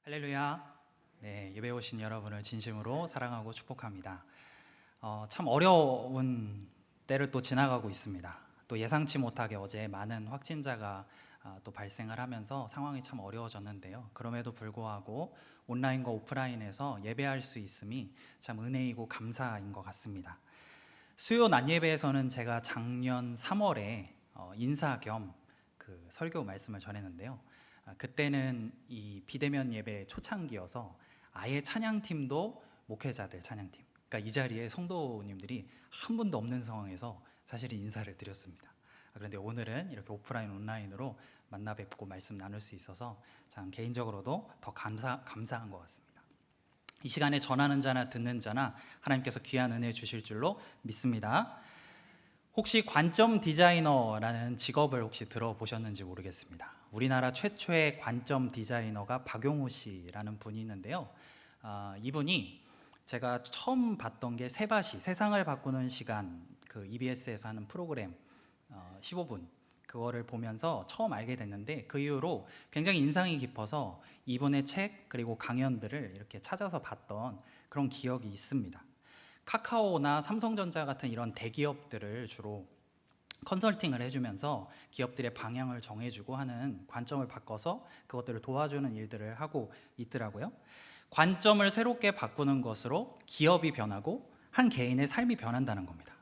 할렐루야. 네, 예배 오신 여러분을 진심으로 사랑하고 축복합니다. 참 어려운 때를 또 지나가고 있습니다. 또 예상치 못하게 어제 많은 확진자가 또 발생을 하면서 상황이 참 어려워졌는데요. 그럼에도 불구하고 온라인과 오프라인에서 예배할 수 있음이 참 은혜이고 감사인 것 같습니다. 수요 낮 예배에서는 제가 작년 3월에 인사 겸 그 설교 말씀을 전했는데요. 그때는 이 비대면 예배 초창기여서 아예 찬양팀도 목회자들 찬양팀, 그러니까 이 자리에 성도님들이 한 분도 없는 상황에서 사실 인사를 드렸습니다. 그런데 오늘은 이렇게 오프라인 온라인으로 만나 뵙고 말씀 나눌 수 있어서 참 개인적으로도 더 감사한 것 같습니다. 이 시간에 전하는 자나 듣는 자나 하나님께서 귀한 은혜 주실 줄로 믿습니다. 혹시 관점 디자이너라는 직업을 혹시 들어보셨는지 모르겠습니다. 우리나라 최초의 관점 디자이너가 박용우 씨라는 분이 있는데요. 이분이 제가 처음 봤던 게 세바시, 세상을 바꾸는 시간, 그 EBS에서 하는 프로그램 15분 그거를 보면서 처음 알게 됐는데, 그 이후로 굉장히 인상이 깊어서 이분의 책 그리고 강연들을 이렇게 찾아서 봤던 그런 기억이 있습니다. 카카오나 삼성전자 같은 이런 대기업들을 주로 컨설팅을 해주면서 기업들의 방향을 정해주고 하는, 관점을 바꿔서 그것들을 도와주는 일들을 하고 있더라고요. 관점을 새롭게 바꾸는 것으로 기업이 변하고 한 개인의 삶이 변한다는 겁니다.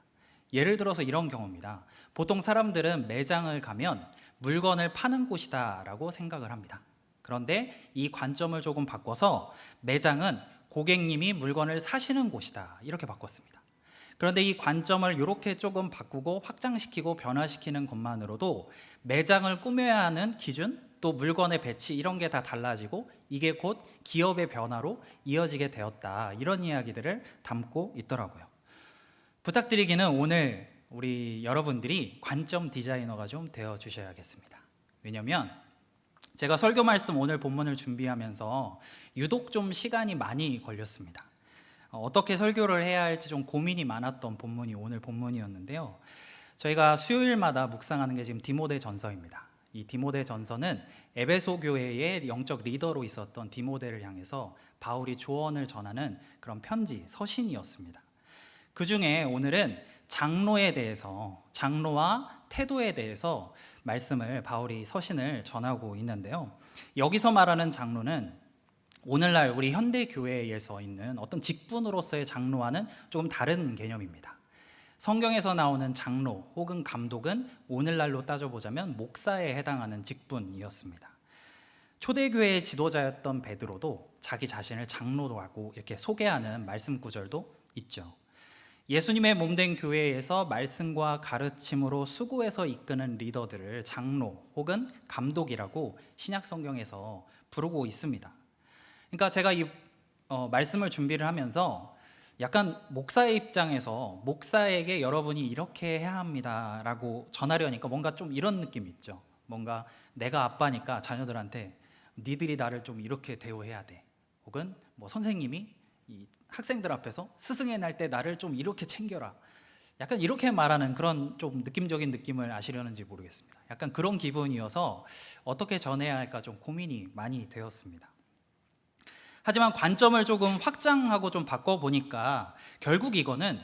예를 들어서 이런 경우입니다. 보통 사람들은 매장을 가면 물건을 파는 곳이다 라고 생각을 합니다. 그런데 이 관점을 조금 바꿔서 매장은 고객님이 물건을 사시는 곳이다 이렇게 바꿨습니다. 그런데 이 관점을 이렇게 조금 바꾸고 확장시키고 변화시키는 것만으로도 매장을 꾸며야 하는 기준, 또 물건의 배치 이런 게 다 달라지고 이게 곧 기업의 변화로 이어지게 되었다, 이런 이야기들을 담고 있더라고요. 부탁드리기는 오늘 우리 여러분들이 관점 디자이너가 좀 되어 주셔야겠습니다. 왜냐하면 제가 설교 말씀 오늘 본문을 준비하면서 유독 좀 시간이 많이 걸렸습니다. 어떻게 설교를 해야 할지 좀 고민이 많았던 본문이 오늘 본문이었는데요. 저희가 수요일마다 묵상하는 게 지금 디모데전서입니다. 이 디모데전서는 에베소 교회의 영적 리더로 있었던 디모데를 향해서 바울이 조언을 전하는 그런 편지, 서신이었습니다. 그 중에 오늘은 장로에 대해서, 장로와 태도에 대해서 말씀을, 바울이 서신을 전하고 있는데요. 여기서 말하는 장로는 오늘날 우리 현대 교회에서 있는 어떤 직분으로서의 장로와는 조금 다른 개념입니다. 성경에서 나오는 장로 혹은 감독은 오늘날로 따져보자면 목사에 해당하는 직분이었습니다. 초대교회의 지도자였던 베드로도 자기 자신을 장로라고 이렇게 소개하는 말씀 구절도 있죠. 예수님의 몸된 교회에서 말씀과 가르침으로 수고해서 이끄는 리더들을 장로 혹은 감독이라고 신약 성경에서 부르고 있습니다. 그러니까 제가 이 말씀을 준비를 하면서 약간 목사의 입장에서 목사에게 여러분이 이렇게 해야 합니다 라고 전하려니까 뭔가 좀 이런 느낌이 있죠. 뭔가 내가 아빠니까 자녀들한테 니들이 나를 좀 이렇게 대우해야 돼, 혹은 뭐 선생님이 이 학생들 앞에서 스승의 날 때 나를 좀 이렇게 챙겨라, 약간 이렇게 말하는 그런 좀 느낌적인 느낌을 아시려는지 모르겠습니다. 약간 그런 기분이어서 어떻게 전해야 할까 좀 고민이 많이 되었습니다. 하지만 관점을 조금 확장하고 좀 바꿔보니까 결국 이거는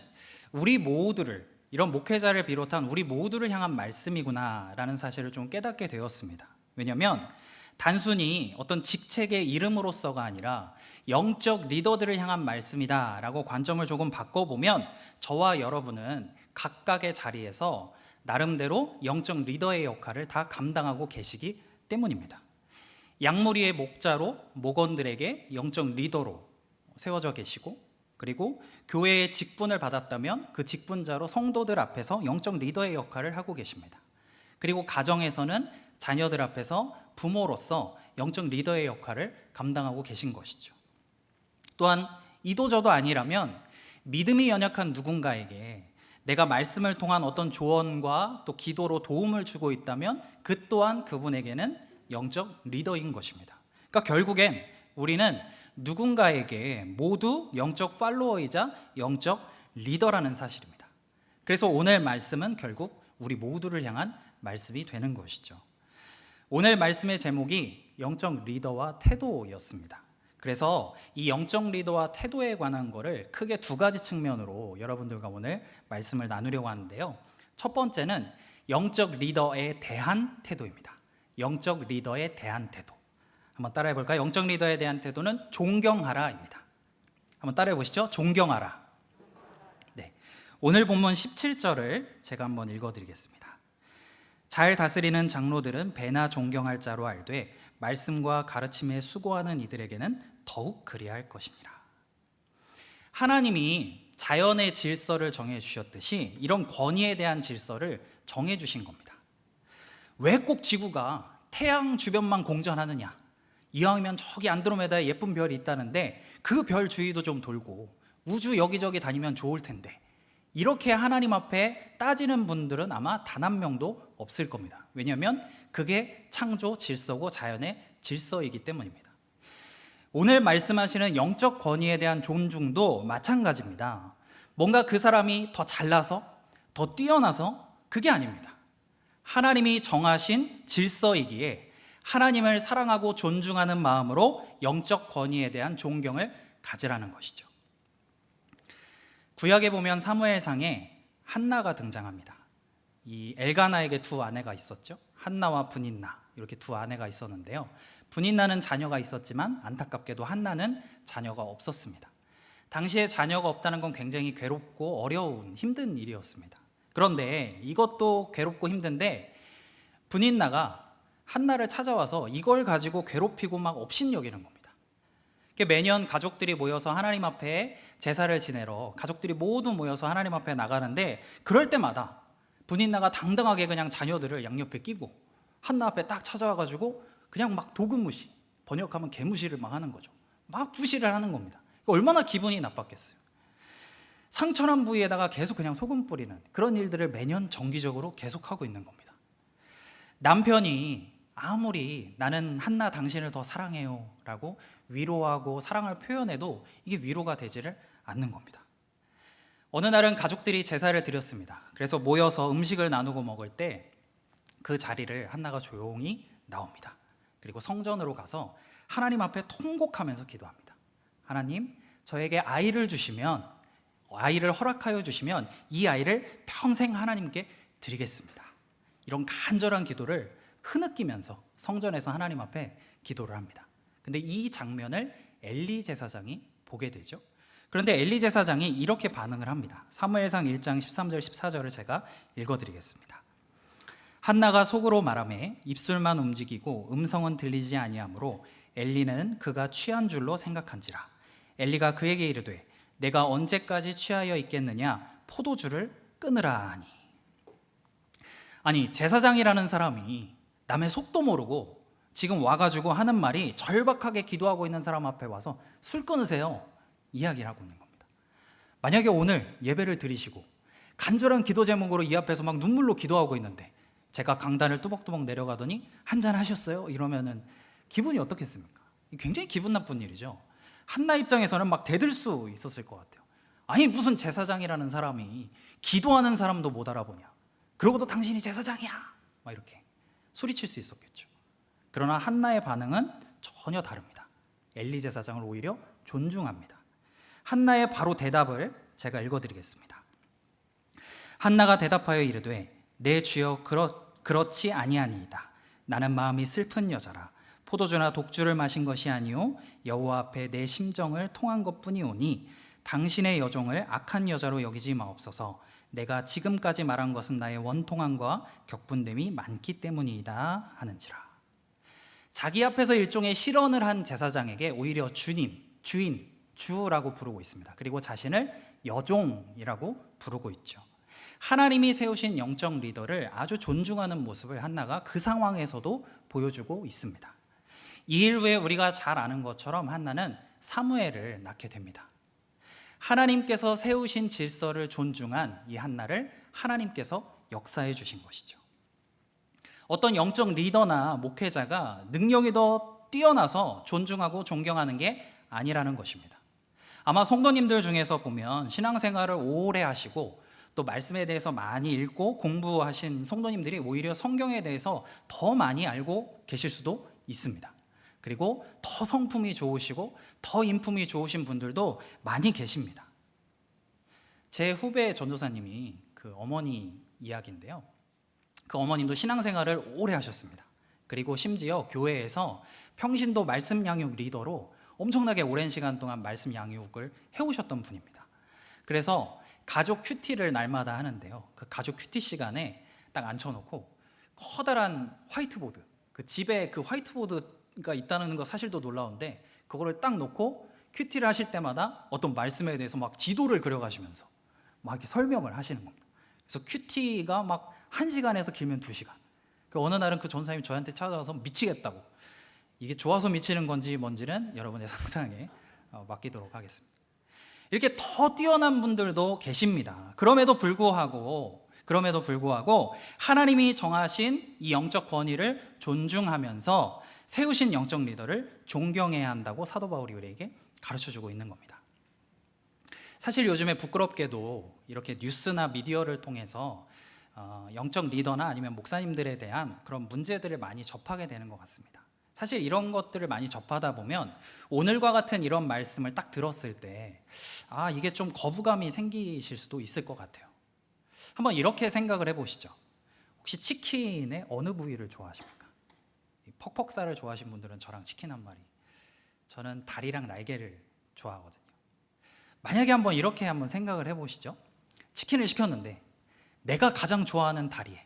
우리 모두를, 이런 목회자를 비롯한 우리 모두를 향한 말씀이구나 라는 사실을 좀 깨닫게 되었습니다. 왜냐하면 단순히 어떤 직책의 이름으로서가 아니라 영적 리더들을 향한 말씀이다 라고 관점을 조금 바꿔보면 저와 여러분은 각각의 자리에서 나름대로 영적 리더의 역할을 다 감당하고 계시기 때문입니다. 양무리의 목자로 목원들에게 영적 리더로 세워져 계시고, 그리고 교회의 직분을 받았다면 그 직분자로 성도들 앞에서 영적 리더의 역할을 하고 계십니다. 그리고 가정에서는 자녀들 앞에서 부모로서 영적 리더의 역할을 감당하고 계신 것이죠. 또한 이도저도 아니라면 믿음이 연약한 누군가에게 내가 말씀을 통한 어떤 조언과 또 기도로 도움을 주고 있다면 그 또한 그분에게는 영적 리더인 것입니다. 그러니까 결국엔 우리는 누군가에게 모두 영적 팔로워이자 영적 리더라는 사실입니다. 그래서 오늘 말씀은 결국 우리 모두를 향한 말씀이 되는 것이죠. 오늘 말씀의 제목이 영적 리더와 태도였습니다. 그래서 이 영적 리더와 태도에 관한 거를 크게 두 가지 측면으로 여러분들과 오늘 말씀을 나누려고 하는데요. 첫 번째는 영적 리더에 대한 태도입니다. 영적 리더에 대한 태도. 한번 따라해 볼까요? 영적 리더에 대한 태도는 존경하라입니다. 한번 따라해 보시죠. 존경하라. 네. 오늘 본문 17절을 제가 한번 읽어 드리겠습니다. 잘 다스리는 장로들은 배나 존경할 자로 알되 말씀과 가르침에 수고하는 이들에게는 더욱 그리할 것이니라. 하나님이 자연의 질서를 정해 주셨듯이 이런 권위에 대한 질서를 정해 주신 겁니다. 왜 꼭 지구가 태양 주변만 공전하느냐? 이왕이면 저기 안드로메다에 예쁜 별이 있다는데 그 별 주위도 좀 돌고 우주 여기저기 다니면 좋을 텐데, 이렇게 하나님 앞에 따지는 분들은 아마 단 한 명도 없을 겁니다. 왜냐하면 그게 창조 질서고 자연의 질서이기 때문입니다. 오늘 말씀하시는 영적 권위에 대한 존중도 마찬가지입니다. 뭔가 그 사람이 더 잘나서 더 뛰어나서 그게 아닙니다. 하나님이 정하신 질서이기에 하나님을 사랑하고 존중하는 마음으로 영적 권위에 대한 존경을 가지라는 것이죠. 구약에 보면 사무엘상에 한나가 등장합니다. 이 엘가나에게 두 아내가 있었죠. 한나와 브닌나, 이렇게 두 아내가 있었는데요. 브닌나는 자녀가 있었지만 안타깝게도 한나는 자녀가 없었습니다. 당시에 자녀가 없다는 건 굉장히 괴롭고 어려운 힘든 일이었습니다. 그런데 이것도 괴롭고 힘든데 브닌나가 한나를 찾아와서 이걸 가지고 괴롭히고 막 업신여기는 겁니다. 매년 가족들이 모여서 하나님 앞에 제사를 지내러 가족들이 모두 모여서 하나님 앞에 나가는데, 그럴 때마다 브닌나가 당당하게 그냥 자녀들을 양옆에 끼고 한나 앞에 딱 찾아와가지고 그냥 막 도금무시, 번역하면 개무시를 막 하는 거죠. 막 무시를 하는 겁니다. 얼마나 기분이 나빴겠어요. 상처난 부위에다가 계속 그냥 소금 뿌리는 그런 일들을 매년 정기적으로 계속하고 있는 겁니다. 남편이 아무리 나는 한나 당신을 더 사랑해요 라고 위로하고 사랑을 표현해도 이게 위로가 되지를 않는 겁니다. 어느 날은 가족들이 제사를 드렸습니다. 그래서 모여서 음식을 나누고 먹을 때 그 자리를 한나가 조용히 나옵니다. 그리고 성전으로 가서 하나님 앞에 통곡하면서 기도합니다. 하나님, 저에게 아이를 주시면, 아이를 허락하여 주시면 이 아이를 평생 하나님께 드리겠습니다. 이런 간절한 기도를 흐느끼면서 성전에서 하나님 앞에 기도를 합니다. 근데 이 장면을 엘리 제사장이 보게 되죠. 그런데 엘리 제사장이 이렇게 반응을 합니다. 사무엘상 1장 13절 14절을 제가 읽어드리겠습니다. 한나가 속으로 말하매 입술만 움직이고 음성은 들리지 아니하므로 엘리는 그가 취한 줄로 생각한지라. 엘리가 그에게 이르되 내가 언제까지 취하여 있겠느냐, 포도주를 끊으라 하니. 아니, 제사장이라는 사람이 남의 속도 모르고 지금 와가지고 하는 말이 절박하게 기도하고 있는 사람 앞에 와서 술 끊으세요 이야기를 하고 있는 겁니다. 만약에 오늘 예배를 드리시고 간절한 기도 제목으로 이 앞에서 막 눈물로 기도하고 있는데 제가 강단을 뚜벅뚜벅 내려가더니 한잔 하셨어요? 이러면은 기분이 어떻겠습니까? 굉장히 기분 나쁜 일이죠. 한나 입장에서는 막 대들 수 있었을 것 같아요. 아니, 무슨 제사장이라는 사람이 기도하는 사람도 못 알아보냐, 그러고도 당신이 제사장이야 막 이렇게 소리칠 수 있었겠죠. 그러나 한나의 반응은 전혀 다릅니다. 엘리 제사장을 오히려 존중합니다. 한나의 바로 대답을 제가 읽어드리겠습니다. 한나가 대답하여 이르되 내 주여 그렇지 아니하니이다. 나는 마음이 슬픈 여자라. 포도주나 독주를 마신 것이 아니오 여호와 앞에 내 심정을 통한 것뿐이오니 당신의 여종을 악한 여자로 여기지 마옵소서. 내가 지금까지 말한 것은 나의 원통함과 격분됨이 많기 때문이다 하는지라. 자기 앞에서 일종의 실언을 한 제사장에게 오히려 주님, 주인, 주라고 부르고 있습니다. 그리고 자신을 여종이라고 부르고 있죠. 하나님이 세우신 영적 리더를 아주 존중하는 모습을 한나가 그 상황에서도 보여주고 있습니다. 이 일 후에 우리가 잘 아는 것처럼 한나는 사무엘을 낳게 됩니다. 하나님께서 세우신 질서를 존중한 이 한나를 하나님께서 역사해 주신 것이죠. 어떤 영적 리더나 목회자가 능력이 더 뛰어나서 존중하고 존경하는 게 아니라는 것입니다. 아마 성도님들 중에서 보면 신앙생활을 오래 하시고 또 말씀에 대해서 많이 읽고 공부하신 성도님들이 오히려 성경에 대해서 더 많이 알고 계실 수도 있습니다. 그리고 더 성품이 좋으시고 더 인품이 좋으신 분들도 많이 계십니다. 제 후배 전도사님이 그 어머니 이야기인데요. 그 어머님도 신앙생활을 오래 하셨습니다. 그리고 심지어 교회에서 평신도 말씀 양육 리더로 엄청나게 오랜 시간 동안 말씀 양육을 해오셨던 분입니다. 그래서 가족 큐티를 날마다 하는데요. 그 가족 큐티 시간에 딱 앉혀놓고 커다란 화이트보드, 그 집에 그 화이트보드가 있다는 거 사실도 놀라운데 그거를 딱 놓고 큐티를 하실 때마다 어떤 말씀에 대해서 막 지도를 그려가시면서 막 이렇게 설명을 하시는 겁니다. 그래서 큐티가 막 1시간에서 길면 2시간. 그 어느 날은 그 전사님이 저한테 찾아와서 미치겠다고, 이게 좋아서 미치는 건지 뭔지는 여러분의 상상에 맡기도록 하겠습니다. 이렇게 더 뛰어난 분들도 계십니다. 그럼에도 불구하고 하나님이 정하신 이 영적 권위를 존중하면서 세우신 영적 리더를 존경해야 한다고 사도 바울이 우리에게 가르쳐주고 있는 겁니다. 사실 요즘에 부끄럽게도 이렇게 뉴스나 미디어를 통해서 영적 리더나 아니면 목사님들에 대한 그런 문제들을 많이 접하게 되는 것 같습니다. 사실 이런 것들을 많이 접하다 보면 오늘과 같은 이런 말씀을 딱 들었을 때 이게 좀 거부감이 생기실 수도 있을 것 같아요. 한번 이렇게 생각을 해보시죠. 혹시 치킨의 어느 부위를 좋아하십니까? 퍽퍽살을 좋아하시는 분들은 저랑 치킨 한 마리, 저는 다리랑 날개를 좋아하거든요. 만약에 한번 이렇게 한번 생각을 해보시죠. 치킨을 시켰는데 내가 가장 좋아하는 다리에,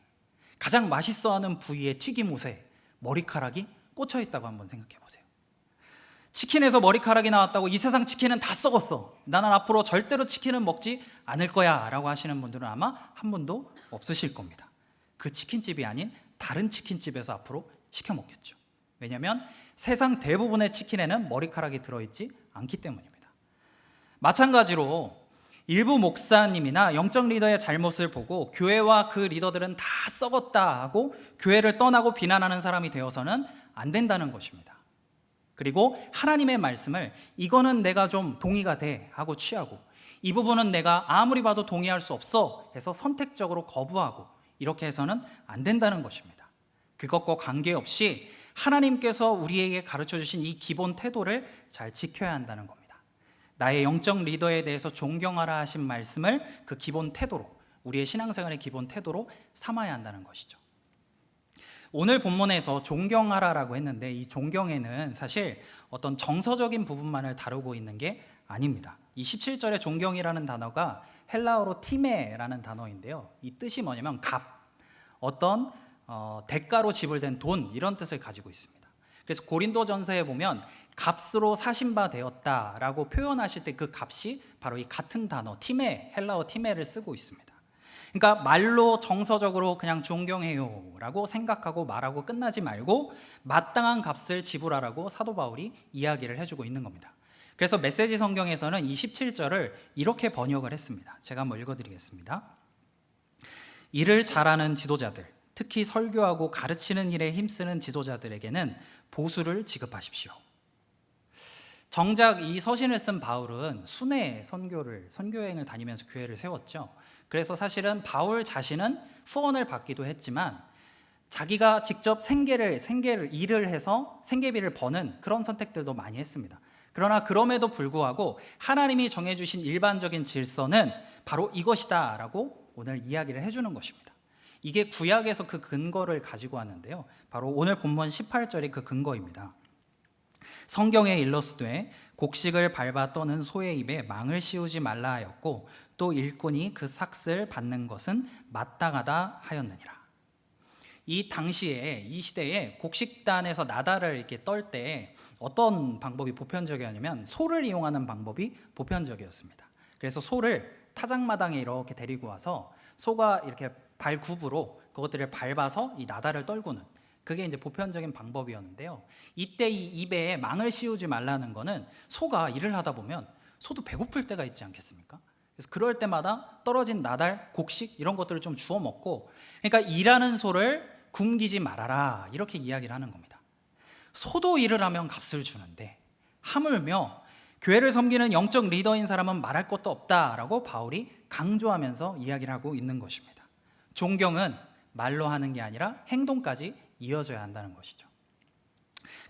가장 맛있어하는 부위의 튀김옷에 머리카락이 꽂혀 있다고 한번 생각해 보세요. 치킨에서 머리카락이 나왔다고 이 세상 치킨은 다 썩었어, 나는 앞으로 절대로 치킨은 먹지 않을 거야 라고 하시는 분들은 아마 한 분도 없으실 겁니다. 그 치킨집이 아닌 다른 치킨집에서 앞으로 시켜 먹겠죠. 왜냐하면 세상 대부분의 치킨에는 머리카락이 들어있지 않기 때문입니다. 마찬가지로 일부 목사님이나 영적 리더의 잘못을 보고 교회와 그 리더들은 다 썩었다 하고 교회를 떠나고 비난하는 사람이 되어서는 안 된다는 것입니다. 그리고 하나님의 말씀을 이거는 내가 좀 동의가 돼 하고 취하고, 이 부분은 내가 아무리 봐도 동의할 수 없어 해서 선택적으로 거부하고, 이렇게 해서는 안 된다는 것입니다. 그것과 관계없이 하나님께서 우리에게 가르쳐 주신 이 기본 태도를 잘 지켜야 한다는 겁니다. 나의 영적 리더에 대해서 존경하라 하신 말씀을 그 기본 태도로, 우리의 신앙생활의 기본 태도로 삼아야 한다는 것이죠. 오늘 본문에서 존경하라라고 했는데 이 존경에는 사실 어떤 정서적인 부분만을 다루고 있는 게 아닙니다. 이 17절의 존경이라는 단어가 헬라어로 티메라는 단어인데요. 이 뜻이 뭐냐면 값, 어떤 대가로 지불된 돈, 이런 뜻을 가지고 있습니다. 그래서 고린도전서에 보면 값으로 사신 바 되었다라고 표현하실 때 그 값이 바로 이 같은 단어 티메, 헬라어 티메를 쓰고 있습니다. 그러니까 말로 정서적으로 그냥 존경해요 라고 생각하고 말하고 끝나지 말고 마땅한 값을 지불하라고 사도 바울이 이야기를 해주고 있는 겁니다. 그래서 메시지 성경에서는 이 17절을 이렇게 번역을 했습니다. 제가 한번 읽어드리겠습니다. 일을 잘하는 지도자들, 특히 설교하고 가르치는 일에 힘쓰는 지도자들에게는 보수를 지급하십시오. 정작 이 서신을 쓴 바울은 순회 선교여행을 다니면서 교회를 세웠죠. 그래서 사실은 바울 자신은 후원을 받기도 했지만 자기가 직접 일을 해서 생계비를 버는 그런 선택들도 많이 했습니다. 그러나 그럼에도 불구하고 하나님이 정해주신 일반적인 질서는 바로 이것이다 라고 오늘 이야기를 해주는 것입니다. 이게 구약에서 그 근거를 가지고 왔는데요, 바로 오늘 본문 18절이 그 근거입니다. 성경에 일러스되 곡식을 밟아 떠는 소의 입에 망을 씌우지 말라 하였고 또 일꾼이 그 삭슬 받는 것은 마땅하다 하였느니라. 이 당시에, 이 시대에 곡식단에서 나달을 이렇게 떨 때 어떤 방법이 보편적이었냐면 소를 이용하는 방법이 보편적이었습니다. 그래서 소를 타작마당에 이렇게 데리고 와서 소가 이렇게 발굽으로 그것들을 밟아서 이 나달을 떨구는, 그게 이제 보편적인 방법이었는데요. 이때 이 입에 망을 씌우지 말라는 거는 소가 일을 하다 보면 소도 배고플 때가 있지 않겠습니까? 그래서 그럴 때마다 떨어진 나달, 곡식 이런 것들을 좀 주워 먹고, 그러니까 일하는 소를 굶기지 말아라 이렇게 이야기를 하는 겁니다. 소도 일을 하면 값을 주는데 하물며 교회를 섬기는 영적 리더인 사람은 말할 것도 없다라고 바울이 강조하면서 이야기를 하고 있는 것입니다. 존경은 말로 하는 게 아니라 행동까지 이어져야 한다는 것이죠.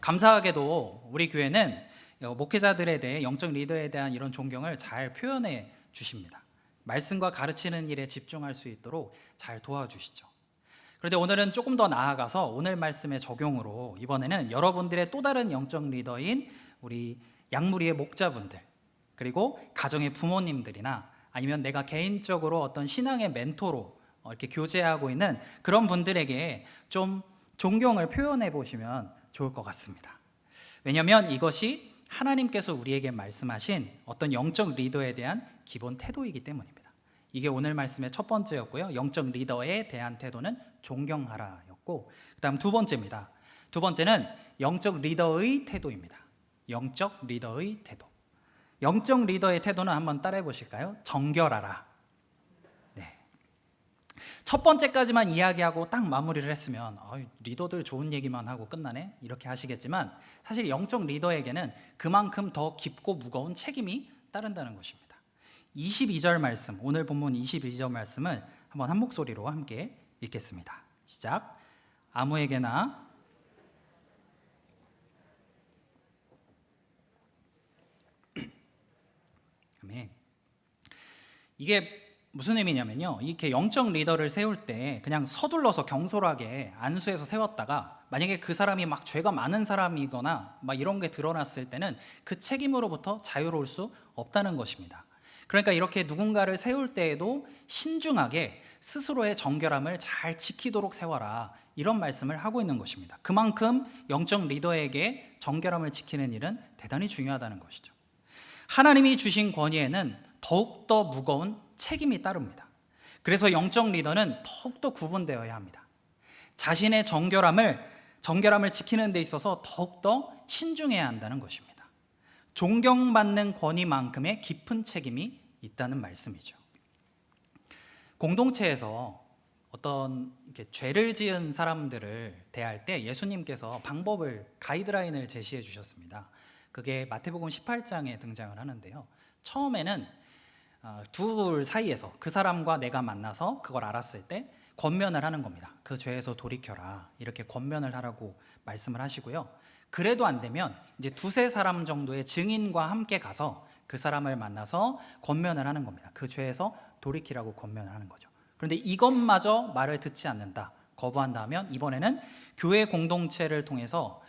감사하게도 우리 교회는 목회자들에 대해 영적 리더에 대한 이런 존경을 잘 표현해 주십니다. 말씀과 가르치는 일에 집중할 수 있도록 잘 도와주시죠. 그런데 오늘은 조금 더 나아가서 오늘 말씀의 적용으로 이번에는 여러분들의 또 다른 영적 리더인 우리 양무리의 목자분들, 그리고 가정의 부모님들이나 아니면 내가 개인적으로 어떤 신앙의 멘토로 이렇게 교제하고 있는 그런 분들에게 좀 존경을 표현해 보시면 좋을 것 같습니다. 왜냐하면 이것이 하나님께서 우리에게 말씀하신 어떤 영적 리더에 대한 기본 태도이기 때문입니다. 이게 오늘 말씀의 첫 번째였고요. 영적 리더에 대한 태도는 존경하라였고, 그 다음 두 번째입니다. 두 번째는 영적 리더의 태도입니다. 영적 리더의 태도. 영적 리더의 태도는 한번 따라해 보실까요? 정결하라. 네. 첫 번째까지만 이야기하고 딱 마무리를 했으면 리더들 좋은 얘기만 하고 끝나네? 이렇게 하시겠지만 사실 영적 리더에게는 그만큼 더 깊고 무거운 책임이 따른다는 것입니다. 22절 말씀, 오늘 본문 22절 말씀을 한번 한 목소리로 함께 읽겠습니다. 시작. 아무에게나 아멘. 이게 무슨 의미냐면요, 이렇게 영적 리더를 세울 때 그냥 서둘러서 경솔하게 안수해서 세웠다가 만약에 그 사람이 막 죄가 많은 사람이거나 막 이런 게 드러났을 때는 그 책임으로부터 자유로울 수 없다는 것입니다. 그러니까 이렇게 누군가를 세울 때에도 신중하게 스스로의 정결함을 잘 지키도록 세워라, 이런 말씀을 하고 있는 것입니다. 그만큼 영적 리더에게 정결함을 지키는 일은 대단히 중요하다는 것이죠. 하나님이 주신 권위에는 더욱더 무거운 책임이 따릅니다. 그래서 영적 리더는 더욱더 구분되어야 합니다. 자신의 정결함을 지키는 데 있어서 더욱더 신중해야 한다는 것입니다. 존경받는 권위만큼의 깊은 책임이 있다는 말씀이죠. 공동체에서 어떤 이렇게 죄를 지은 사람들을 대할 때 예수님께서 가이드라인을 제시해 주셨습니다. 그게 마태복음 18장에 등장을 하는데요. 처음에는 둘 사이에서 그 사람과 내가 만나서 그걸 알았을 때 권면을 하는 겁니다. 그 죄에서 돌이켜라, 이렇게 권면을 하라고 말씀을 하시고요. 그래도 안 되면 이제 두세 사람 정도의 증인과 함께 가서 그 사람을 만나서 권면을 하는 겁니다. 그 죄에서 돌이키라고 권면을 하는 거죠. 그런데 이것마저 말을 듣지 않는다, 거부한다 하면 이번에는 교회 공동체를 통해서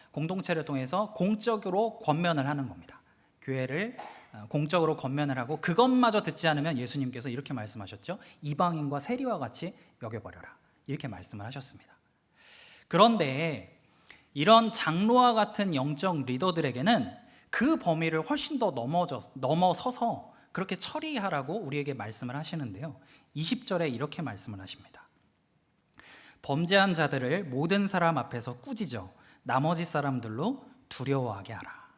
공적으로 권면을 하는 겁니다. 교회를 공적으로 권면을 하고 그것마저 듣지 않으면 예수님께서 이렇게 말씀하셨죠. 이방인과 세리와 같이 여겨버려라, 이렇게 말씀을 하셨습니다. 그런데 이런 장로와 같은 영적 리더들에게는 그 범위를 훨씬 더 넘어서서 그렇게 처리하라고 우리에게 말씀을 하시는데요. 20절에 이렇게 말씀을 하십니다. 범죄한 자들을 모든 사람 앞에서 꾸짖어 나머지 사람들로 두려워하게 하라.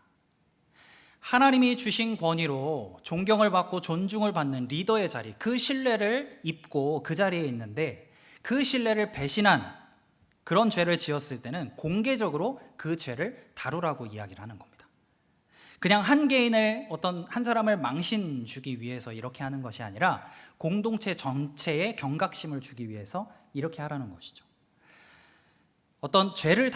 하나님이 주신 권위로 존경을 받고 존중을 받는 리더의 자리, 그 신뢰를 입고 그 자리에 있는데 그 신뢰를 배신한 그런 죄를 지었을 때는 공개적으로 그 죄를 다루라고 이야기를 하는 겁니다. 그냥 한 개인을, 어떤 한 사람을 망신 주기 위해서 이렇게 하는 것이 아니라 공동체 전체에 경각심을 주기 위해서 이렇게 하라는 것이죠. 어떤 죄를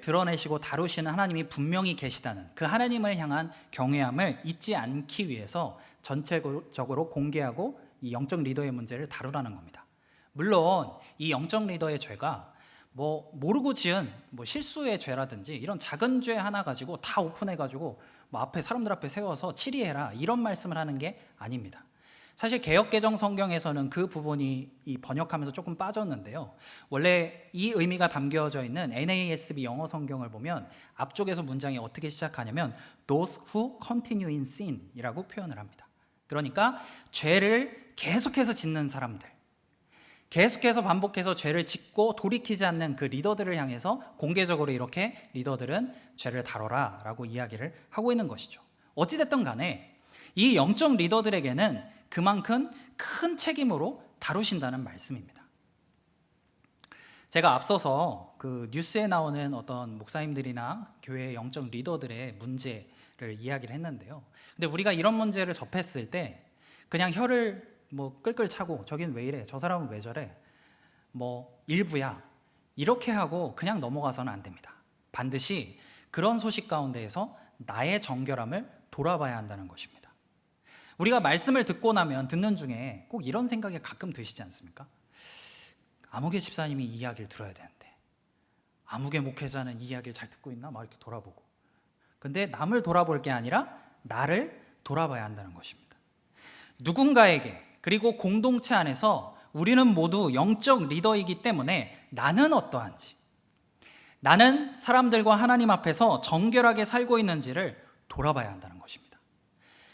드러내시고 다루시는 하나님이 분명히 계시다는 그 하나님을 향한 경외함을 잊지 않기 위해서 전체적으로 공개하고 이 영적 리더의 문제를 다루라는 겁니다. 물론 이 영적 리더의 죄가 모르고 지은 실수의 죄라든지 이런 작은 죄 하나 가지고 다 오픈해가지고 사람들 앞에 세워서 치리해라, 이런 말씀을 하는 게 아닙니다. 사실 개역개정 성경에서는 그 부분이 번역하면서 조금 빠졌는데요. 원래 이 의미가 담겨져 있는 NASB 영어 성경을 보면 앞쪽에서 문장이 어떻게 시작하냐면 Those who continue in sin 이라고 표현을 합니다. 그러니까 죄를 계속해서 짓는 사람들, 계속해서 반복해서 죄를 짓고 돌이키지 않는 그 리더들을 향해서 공개적으로 이렇게 리더들은 죄를 다뤄라 라고 이야기를 하고 있는 것이죠. 어찌됐든 간에 이 영적 리더들에게는 그만큼 큰 책임으로 다루신다는 말씀입니다. 제가 앞서서 그 뉴스에 나오는 어떤 목사님들이나 교회 영적 리더들의 문제를 이야기를 했는데요. 근데 우리가 이런 문제를 접했을 때 그냥 혀를 끌끌 차고 저긴 왜 이래, 저 사람은 왜 저래, 일부야, 이렇게 하고 그냥 넘어가서는 안 됩니다. 반드시 그런 소식 가운데에서 나의 정결함을 돌아봐야 한다는 것입니다. 우리가 말씀을 듣고 나면 듣는 중에 꼭 이런 생각이 가끔 드시지 않습니까? 아무개 집사님이 이 이야기를 들어야 되는데, 아무개 목회자는 이 이야기를 잘 듣고 있나? 막 이렇게 돌아보고. 근데 남을 돌아볼 게 아니라 나를 돌아봐야 한다는 것입니다. 누군가에게, 그리고 공동체 안에서 우리는 모두 영적 리더이기 때문에 나는 어떠한지, 나는 사람들과 하나님 앞에서 정결하게 살고 있는지를 돌아봐야 한다는 것입니다.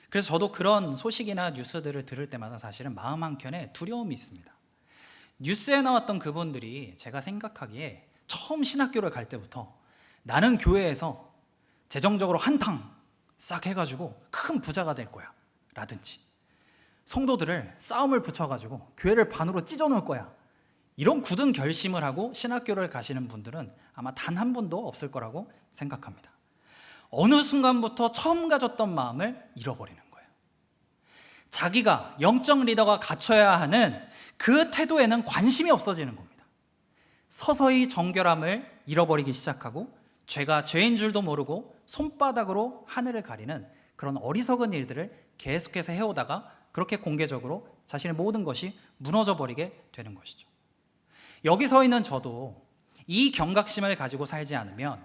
그래서 저도 그런 소식이나 뉴스들을 들을 때마다 사실은 마음 한켠에 두려움이 있습니다. 뉴스에 나왔던 그분들이 제가 생각하기에 처음 신학교를 갈 때부터 나는 교회에서 재정적으로 한탕 싹 해가지고 큰 부자가 될 거야 라든지, 성도들을 싸움을 붙여가지고 교회를 반으로 찢어놓을 거야, 이런 굳은 결심을 하고 신학교를 가시는 분들은 아마 단 한 분도 없을 거라고 생각합니다. 어느 순간부터 처음 가졌던 마음을 잃어버리는 거예요. 자기가 영적 리더가 갖춰야 하는 그 태도에는 관심이 없어지는 겁니다. 서서히 정결함을 잃어버리기 시작하고 죄가 죄인 줄도 모르고 손바닥으로 하늘을 가리는 그런 어리석은 일들을 계속해서 해오다가 그렇게 공개적으로 자신의 모든 것이 무너져 버리게 되는 것이죠. 여기 서 있는 저도 이 경각심을 가지고 살지 않으면,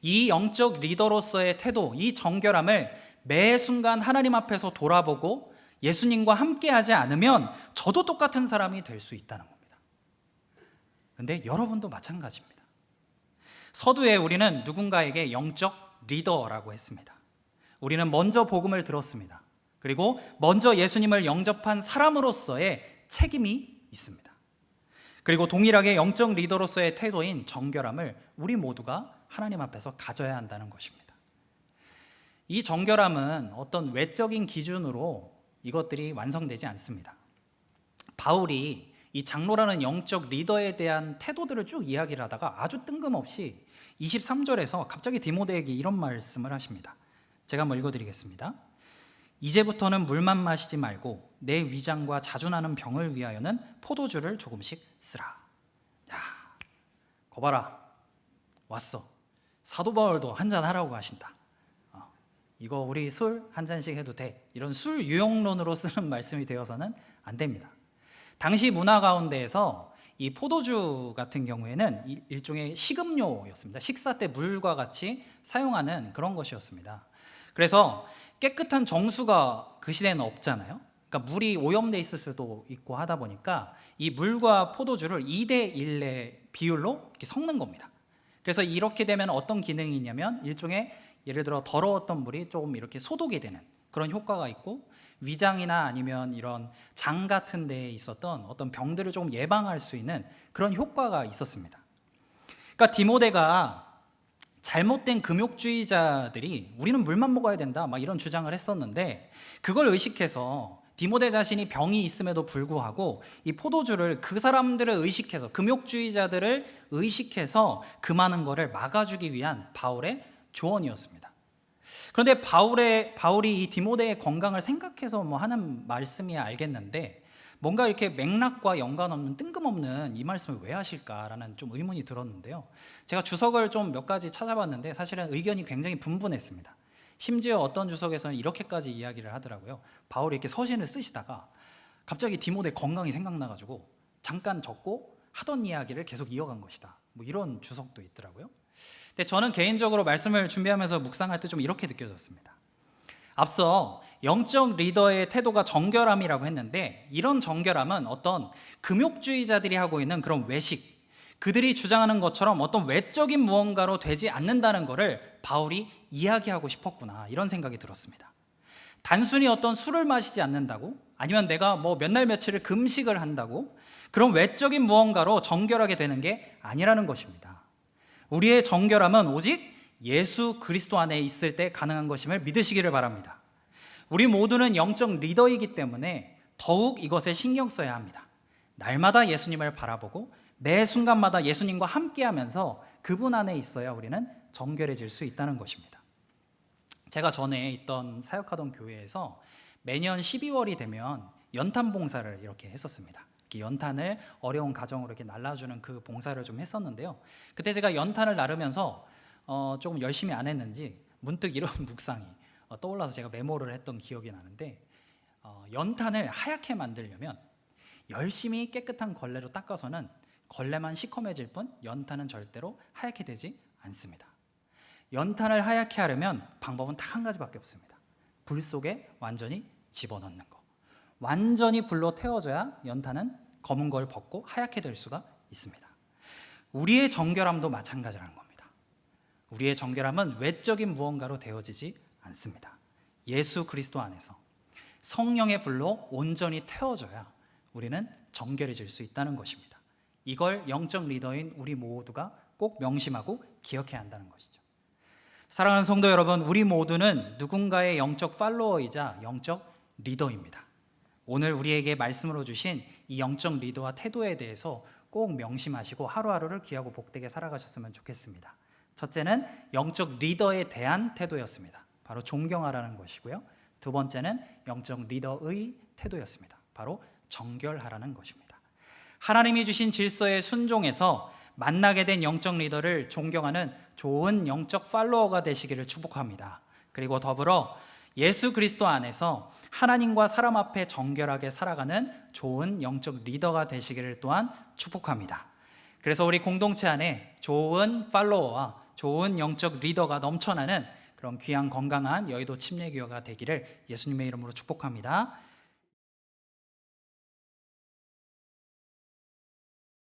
이 영적 리더로서의 태도, 이 정결함을 매 순간 하나님 앞에서 돌아보고 예수님과 함께하지 않으면 저도 똑같은 사람이 될 수 있다는 겁니다. 근데 여러분도 마찬가지입니다. 서두에 우리는 누군가에게 영적 리더라고 했습니다. 우리는 먼저 복음을 들었습니다. 그리고 먼저 예수님을 영접한 사람으로서의 책임이 있습니다. 그리고 동일하게 영적 리더로서의 태도인 정결함을 우리 모두가 하나님 앞에서 가져야 한다는 것입니다. 이 정결함은 어떤 외적인 기준으로 이것들이 완성되지 않습니다. 바울이 이 장로라는 영적 리더에 대한 태도들을 쭉 이야기를 하다가 아주 뜬금없이 23절에서 갑자기 디모데에게 이런 말씀을 하십니다. 제가 한번 읽어드리겠습니다. 이제부터는 물만 마시지 말고 내 위장과 자주 나는 병을 위하여는 포도주를 조금씩 쓰라. 야, 거 봐라, 왔어. 사도 바울도 한잔 하라고 하신다. 이거 우리 술 한 잔씩 해도 돼, 이런 술 유용론으로 쓰는 말씀이 되어서는 안 됩니다. 당시 문화 가운데에서 이 포도주 같은 경우에는 일종의 식음료였습니다. 식사 때 물과 같이 사용하는 그런 것이었습니다. 그래서 깨끗한 정수가 그 시대에는 없잖아요. 그러니까 물이 오염돼 있을 수도 있고 하다 보니까 이 물과 포도주를 2대 1의 비율로 이렇게 섞는 겁니다. 그래서 이렇게 되면 어떤 기능이 있냐면, 일종의 예를 들어 더러웠던 물이 조금 이렇게 소독이 되는 그런 효과가 있고, 위장이나 아니면 이런 장 같은 데에 있었던 어떤 병들을 조금 예방할 수 있는 그런 효과가 있었습니다. 그러니까 디모데가 잘못된 금욕주의자들이 우리는 물만 먹어야 된다 막 이런 주장을 했었는데, 그걸 의식해서 디모데 자신이 병이 있음에도 불구하고 이 포도주를 그 사람들을 의식해서, 금욕주의자들을 의식해서 금하는 것을 막아주기 위한 바울의 조언이었습니다. 그런데 바울이 이 디모데의 건강을 생각해서 뭐 하는 말씀이야 알겠는데, 뭔가 이렇게 맥락과 연관 없는 뜬금없는 이 말씀을 왜 하실까라는 좀 의문이 들었는데요. 제가 주석을 좀 몇 가지 찾아봤는데 사실은 의견이 굉장히 분분했습니다. 심지어 어떤 주석에서는 이렇게까지 이야기를 하더라고요. 바울이 이렇게 서신을 쓰시다가 갑자기 디모데 건강이 생각나가지고 잠깐 적고 하던 이야기를 계속 이어간 것이다, 뭐 이런 주석도 있더라고요. 근데 저는 개인적으로 말씀을 준비하면서 묵상할 때 좀 이렇게 느껴졌습니다. 앞서 영적 리더의 태도가 정결함이라고 했는데, 이런 정결함은 어떤 금욕주의자들이 하고 있는 그런 외식, 그들이 주장하는 것처럼 어떤 외적인 무언가로 되지 않는다는 것을 바울이 이야기하고 싶었구나, 이런 생각이 들었습니다. 단순히 어떤 술을 마시지 않는다고, 아니면 내가 뭐 몇 날 며칠을 금식을 한다고 그런 외적인 무언가로 정결하게 되는 게 아니라는 것입니다. 우리의 정결함은 오직 예수 그리스도 안에 있을 때 가능한 것임을 믿으시기를 바랍니다. 우리 모두는 영적 리더이기 때문에 더욱 이것에 신경 써야 합니다. 날마다 예수님을 바라보고 매 순간마다 예수님과 함께하면서 그분 안에 있어야 우리는 정결해질 수 있다는 것입니다. 제가 전에 있던 사역하던 교회에서 매년 12월이 되면 연탄 봉사를 이렇게 했었습니다. 이렇게 연탄을 어려운 가정으로 이렇게 날라주는 그 봉사를 좀 했었는데요. 그때 제가 연탄을 나르면서 조금 열심히 안 했는지 문득 이런 묵상이 떠올라서 제가 메모를 했던 기억이 나는데, 연탄을 하얗게 만들려면 열심히 깨끗한 걸레로 닦아서는 걸레만 시커매질 뿐 연탄은 절대로 하얗게 되지 않습니다. 연탄을 하얗게 하려면 방법은 딱 한 가지밖에 없습니다. 불 속에 완전히 집어넣는 거. 완전히 불로 태워져야 연탄은 검은 걸 벗고 하얗게 될 수가 있습니다. 우리의 정결함도 마찬가지라는 겁니다. 우리의 정결함은 외적인 무언가로 되어지지 않습니다. 예수 그리스도 안에서 성령의 불로 온전히 태워져야 우리는 정결해질 수 있다는 것입니다. 이걸 영적 리더인 우리 모두가 꼭 명심하고 기억해야 한다는 것이죠. 사랑하는 성도 여러분, 우리 모두는 누군가의 영적 팔로워이자 영적 리더입니다. 오늘 우리에게 말씀으로 주신 이 영적 리더와 태도에 대해서 꼭 명심하시고 하루하루를 귀하고 복되게 살아가셨으면 좋겠습니다. 첫째는 영적 리더에 대한 태도였습니다. 바로 존경하라는 것이고요. 두 번째는 영적 리더의 태도였습니다. 바로 정결하라는 것입니다. 하나님이 주신 질서에 순종해서 만나게 된 영적 리더를 존경하는 좋은 영적 팔로워가 되시기를 축복합니다. 그리고 더불어 예수 그리스도 안에서 하나님과 사람 앞에 정결하게 살아가는 좋은 영적 리더가 되시기를 또한 축복합니다. 그래서 우리 공동체 안에 좋은 팔로워와 좋은 영적 리더가 넘쳐나는 그런 귀한 건강한 여의도 침례교회가 되기를 예수님의 이름으로 축복합니다.